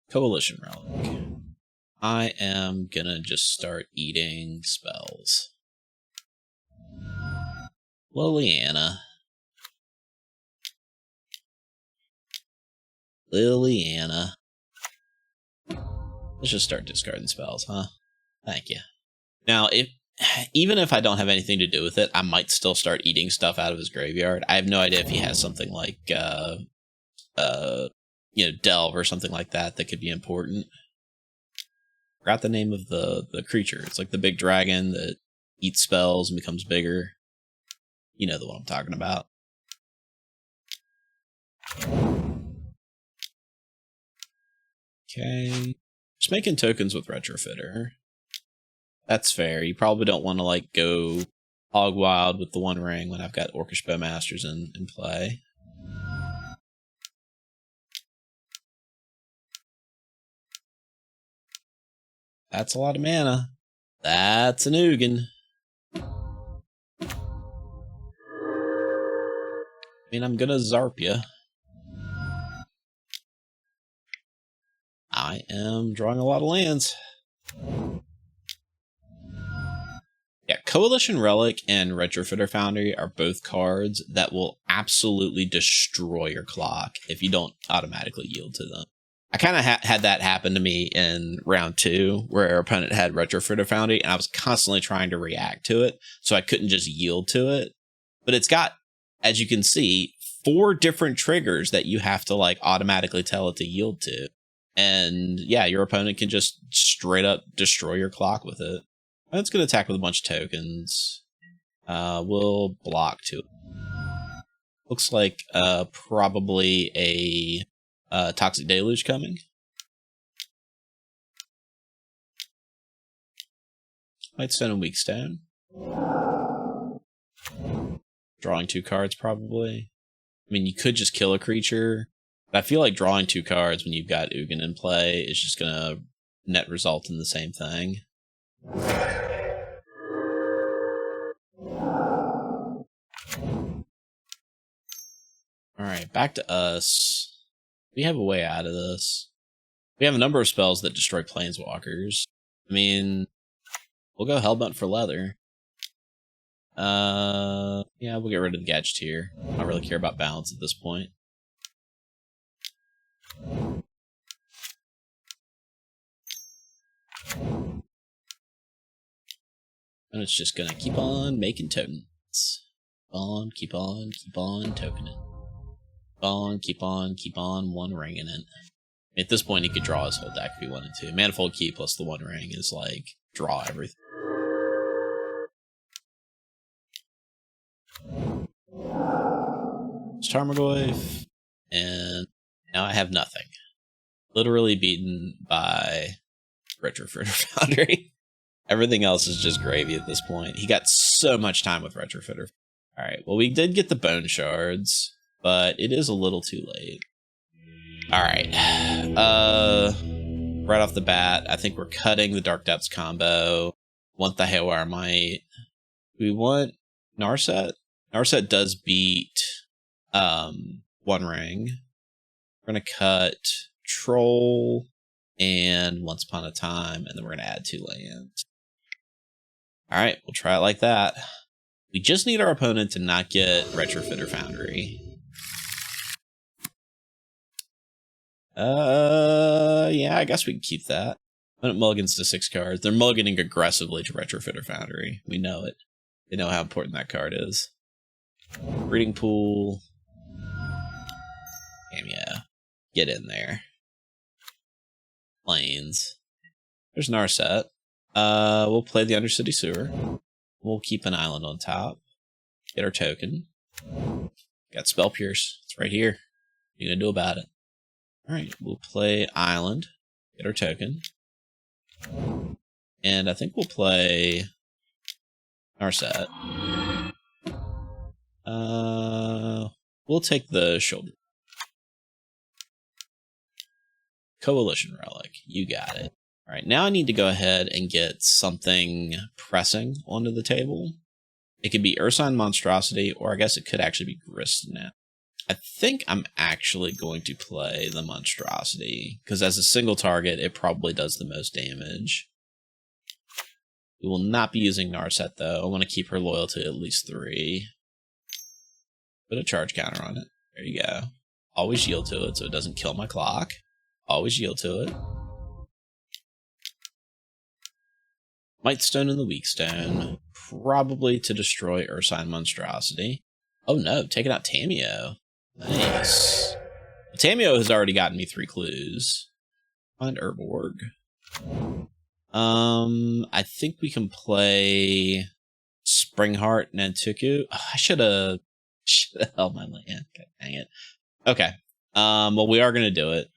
Coalition Relic. I am going to just start eating spells. Liliana. Liliana. Let's just start discarding spells, huh? Thank you. Now, even if I don't have anything to do with it, I might still start eating stuff out of his graveyard. I have no idea if he has something like, Delve or something like that that could be important. Forgot the name of the creature. It's like the big dragon that eats spells and becomes bigger. You know the one I'm talking about. Okay. Just making tokens with Retrofitter. That's fair. You probably don't want to like go hog wild with the One Ring when I've got Orcish Bowmasters in play. That's a lot of mana. That's an Ugin. I mean, I'm gonna Zarp ya. I am drawing a lot of lands. Yeah, Coalition Relic and Retrofitter Foundry are both cards that will absolutely destroy your clock if you don't automatically yield to them. I kind of had that happen to me in round 2, where our opponent had Retrofitter Foundry, and I was constantly trying to react to it, so I couldn't just yield to it. But it's got, as you can see, 4 different triggers that you have to like automatically tell it to yield to. And yeah, your opponent can just straight up destroy your clock with it. It's going to attack with a bunch of tokens. We'll block to it. Looks like probably a Toxic Deluge coming. Might send a Weak Stone. Drawing 2 cards probably. I mean, you could just kill a creature. But I feel like drawing 2 cards when you've got Ugin in play is just going to net result in the same thing. Alright, back to us. We have a way out of this. We have a number of spells that destroy planeswalkers. I mean, we'll go Hellbent for Leather. Yeah, we'll get rid of the Gadgeteer. I don't really care about balance at this point. And it's just gonna keep on making tokens. Keep on tokening. Keep on One Ringing it. At this point, he could draw his whole deck if he wanted to. Manifold Key plus the One Ring is like, draw everything. It's Tarmogoyf, and now I have nothing. Literally beaten by Retrofitter Foundry. Everything else is just gravy at this point. He got so much time with Retrofitter. Alright, well, we did get the Bone Shards, but it is a little too late. Alright. right off the bat, I think we're cutting the Dark Depths combo. Want the Haywire Might. We want Narset. Narset does beat One Ring. We're going to cut Troll and Once Upon a Time, and then we're going to add 2 lands. All right, we'll try it like that. We just need our opponent to not get Retrofitter Foundry. Yeah, I guess we can keep that. Opponent mulligans to 6 cards. They're mulliganing aggressively to Retrofitter Foundry. We know it. They know how important that card is. Breeding Pool. Cameo. Get in there. Plains. There's Narset. We'll play the Undercity Sewer. We'll keep an island on top. Get our token. Got Spell Pierce. It's right here. What are you gonna do about it? Alright, we'll play island. Get our token. And I think we'll play Narset. We'll take the shoulder. Coalition Relic. You got it. Alright, now I need to go ahead and get something pressing onto the table. It could be Ursine Monstrosity, or I guess it could actually be Grist now. I think I'm actually going to play the Monstrosity, because as a single target, it probably does the most damage. We will not be using Narset, though. I want to keep her loyal to at least 3. Put a charge counter on it. There you go. Always yield to it so it doesn't kill my clock. Always yield to it. Mightstone and the Weakstone. Probably to destroy Ursine Monstrosity. Oh no, taking out Tamiyo. Nice. Tamiyo has already gotten me 3 clues. Find Urborg. I think we can play Springheart Nantuku. Oh, I should have held my land. God dang it. Okay. Well, we are going to do it.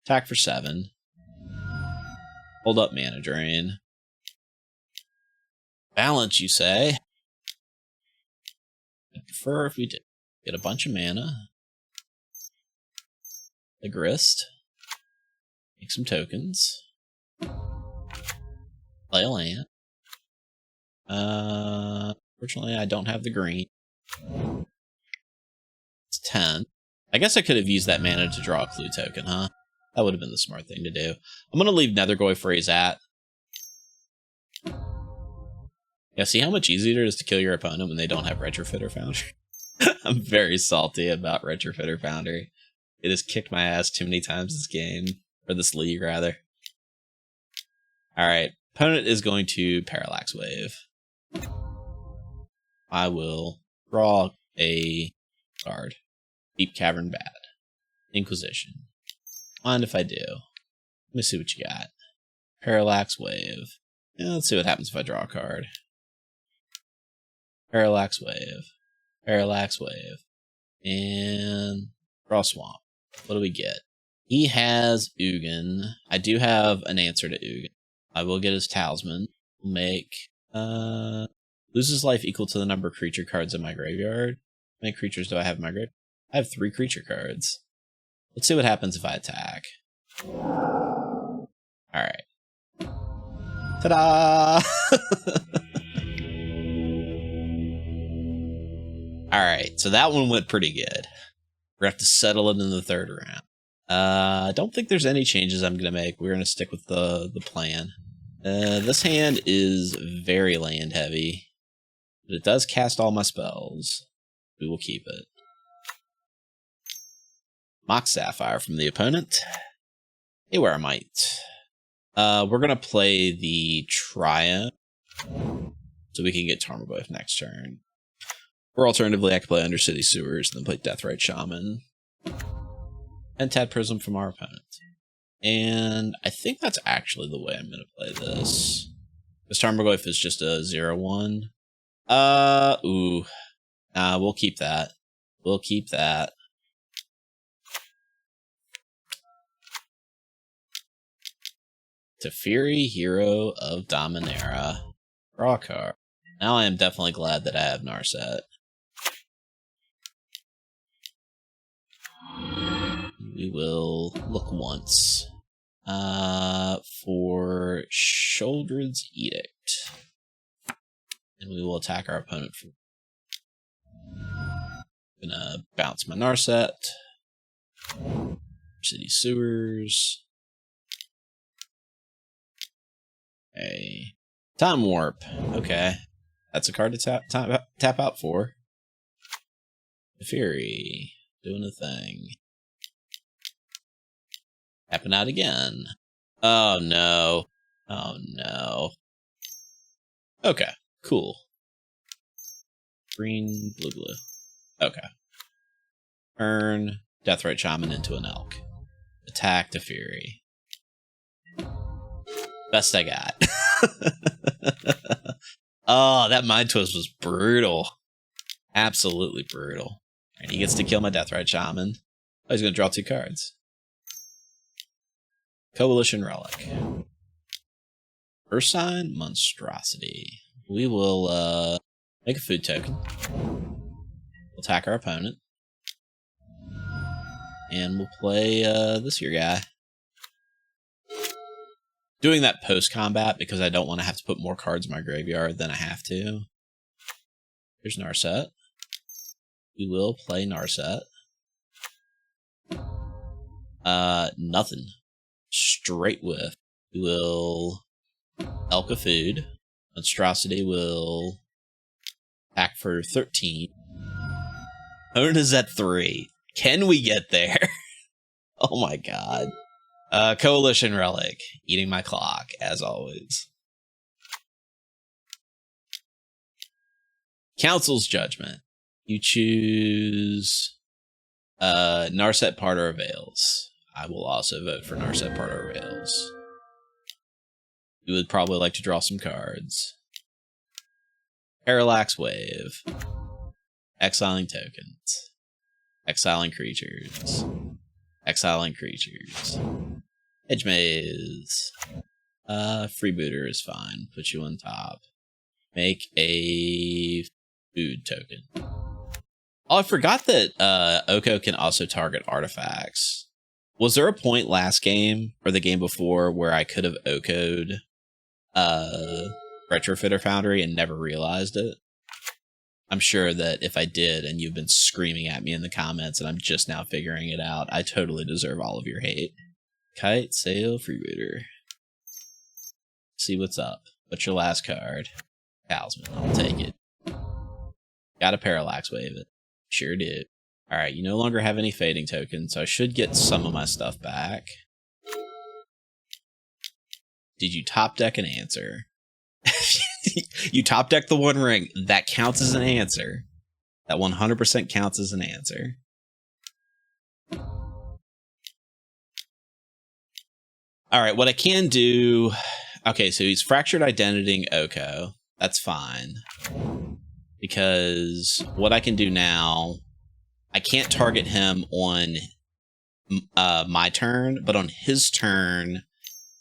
Attack for 7. Hold up Mana Drain. Balance, you say? I'd prefer if we did. Get a bunch of mana. The Grist. Make some tokens. Play a land. Fortunately, I don't have the green. It's 10. I guess I could have used that mana to draw a clue token, huh? That would have been the smart thing to do. I'm going to leave Nethergoyf where he's at. Yeah, see how much easier it is to kill your opponent when they don't have Retrofitter Foundry? I'm very salty about Retrofitter Foundry. It has kicked my ass too many times this game. Or this league, rather. Alright. Opponent is going to Parallax Wave. I will draw a card. Deep Cavern bad. Inquisition. Mind if I do? Let me see what you got. Parallax Wave. Yeah, let's see what happens if I draw a card. Parallax Wave. Parallax Wave. And draw Swamp. What do we get? He has Ugin. I do have an answer to Ugin. I will get his Talisman. Make loses life equal to the number of creature cards in my graveyard. How many creatures do I have in my graveyard? I have 3 creature cards. Let's see what happens if I attack. Alright. Ta-da! Alright, so that one went pretty good. We're going to have to settle it in the 3rd round. I don't think there's any changes I'm going to make. We're going to stick with the plan. This hand is very land heavy, but it does cast all my spells. We will keep it. Mox Sapphire from the opponent. Haywire Might. We're going to play the Triumph so we can get Tarmogoyf next turn. Or alternatively, I could play Undercity Sewers and then play Deathrite Shaman. And Tad Prism from our opponent. And I think that's actually the way I'm going to play this. Because Tarmogoyf is just a 0-1. Ooh. Nah, we'll keep that. We'll keep that. Teferi, Hero of Dominaria. Draw a card. Now I am definitely glad that I have Narset. We will look once. For Sheoldred's Edict. And we will attack our opponent for. Gonna bounce my Narset. City Sewers. A Time Warp. Okay. That's a card to tap out for. Fury. Doing a thing. Tapping out again. Oh no. Oh no. Okay. Cool. Green, blue, blue. Okay. Turn Deathrite Shaman into an elk. Attack to Fury. Best I got. Oh, that Mind Twist was brutal. Absolutely brutal. And he gets to kill my Deathrite Shaman. Oh, he's going to draw 2 cards. Coalition Relic. Ursine Monstrosity. We will make a food token. We'll attack our opponent. And we'll play this here guy. Doing that post-combat because I don't want to have to put more cards in my graveyard than I have to. Here's Narset. We will play Narset. Nothing. Straight whiff. We will Elk of Food. Monstrosity will attack for 13. Opponent is at 3. Can we get there? Oh my god. Coalition Relic. Eating my clock, as always. Council's Judgment. You choose Narset Parter of Veils. I will also vote for Narset Parter of Veils. You would probably like to draw some cards. Parallax Wave. Exiling tokens. Exiling creatures. Exiling creatures. Edge Maze. Freebooter is fine. Put you on top. Make a food token. Oh, I forgot that Oko can also target artifacts. Was there a point last game, or the game before, where I could have Oko'd Retrofitter Foundry and never realized it? I'm sure that if I did, and you've been screaming at me in the comments, and I'm just now figuring it out, I totally deserve all of your hate. Kite, Sail, Freebooter. See what's up. What's your last card? Talisman. I'll take it. Got a Parallax Wave it. Sure did. Alright, you no longer have any fading tokens, so I should get some of my stuff back. Did you top deck an answer? You top deck the One Ring. That counts as an answer. That 100% counts as an answer. Alright, what I can do... Okay, so he's Fractured Identitying Oko. That's fine. Because what I can do now... I can't target him on my turn, but on his turn,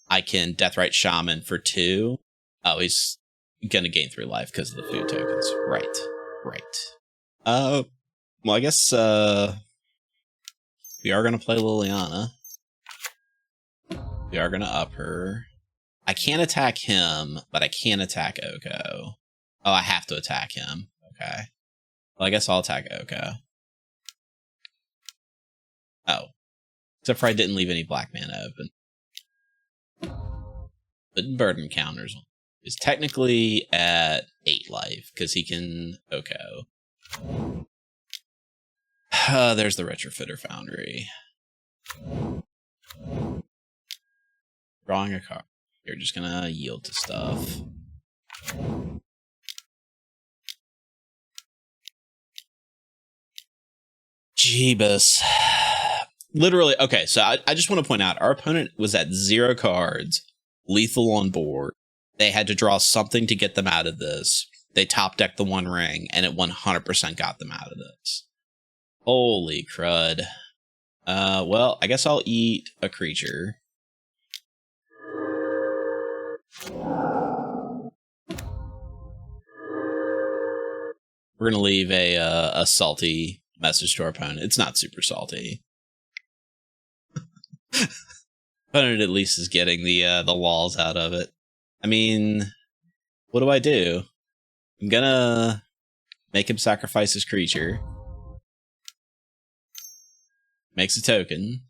I can Deathrite Shaman for 2. Oh, he's gonna gain 3 life because of the food tokens. Right. Well, I guess we are gonna play Liliana. We are gonna up her. I can't attack him, but I can attack Oko. Oh, I have to attack him. Okay. Well, I guess I'll attack Oko. Oh. Except for I didn't leave any black mana open. But Burden counters is technically at 8 life, because he can Oko. There's the Retrofitter Foundry. Drawing a card. You're just gonna yield to stuff. Jeebus. Literally, okay, so I just want to point out, our opponent was at 0 cards, lethal on board. They had to draw something to get them out of this. They top decked the One Ring, and it 100% got them out of this. Holy crud. Well, I guess I'll eat a creature. We're gonna leave a salty message to our opponent. It's not super salty. Opponent at least is getting the laws out of it. I mean, what do? I'm gonna make him sacrifice his creature. Makes a token.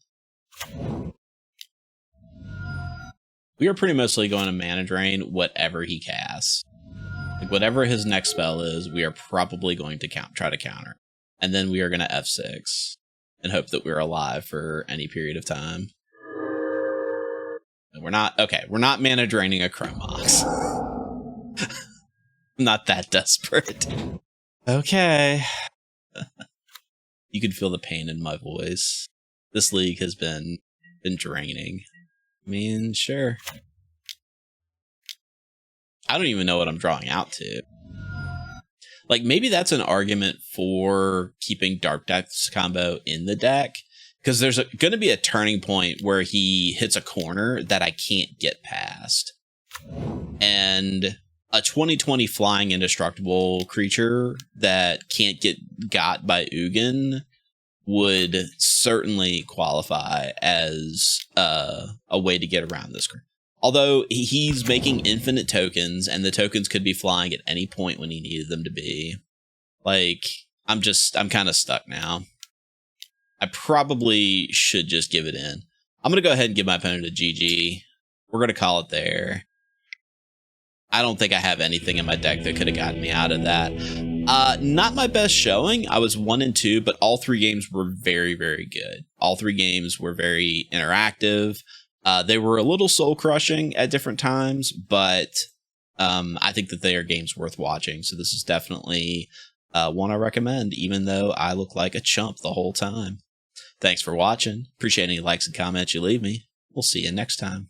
We are pretty mostly going to mana drain whatever he casts. Like whatever his next spell is, we are probably going to try to counter. And then we are going to F6 and hope that we're alive for any period of time. And we're not mana draining a Chrome Mox. I'm not that desperate. Okay. You can feel the pain in my voice. This league has been draining. I mean, sure. I don't even know what I'm drawing out to. Like, maybe that's an argument for keeping Dark Depths combo in the deck, because there's going to be a turning point where he hits a corner that I can't get past. And a 20/20 flying indestructible creature that can't get got by Ugin would certainly qualify as a way to get around this. Although he's making infinite tokens, and the tokens could be flying at any point when he needed them to be. Like, I'm kind of stuck now. I probably should just give it in. I'm going to go ahead and give my opponent a GG. We're going to call it there. I don't think I have anything in my deck that could have gotten me out of that. Not my best showing. I was 1-2, but all 3 games were very, very good. All 3 games were very interactive. They were a little soul-crushing at different times, but I think that they are games worth watching. So this is definitely one I recommend, even though I look like a chump the whole time. Thanks for watching. Appreciate any likes and comments you leave me. We'll see you next time.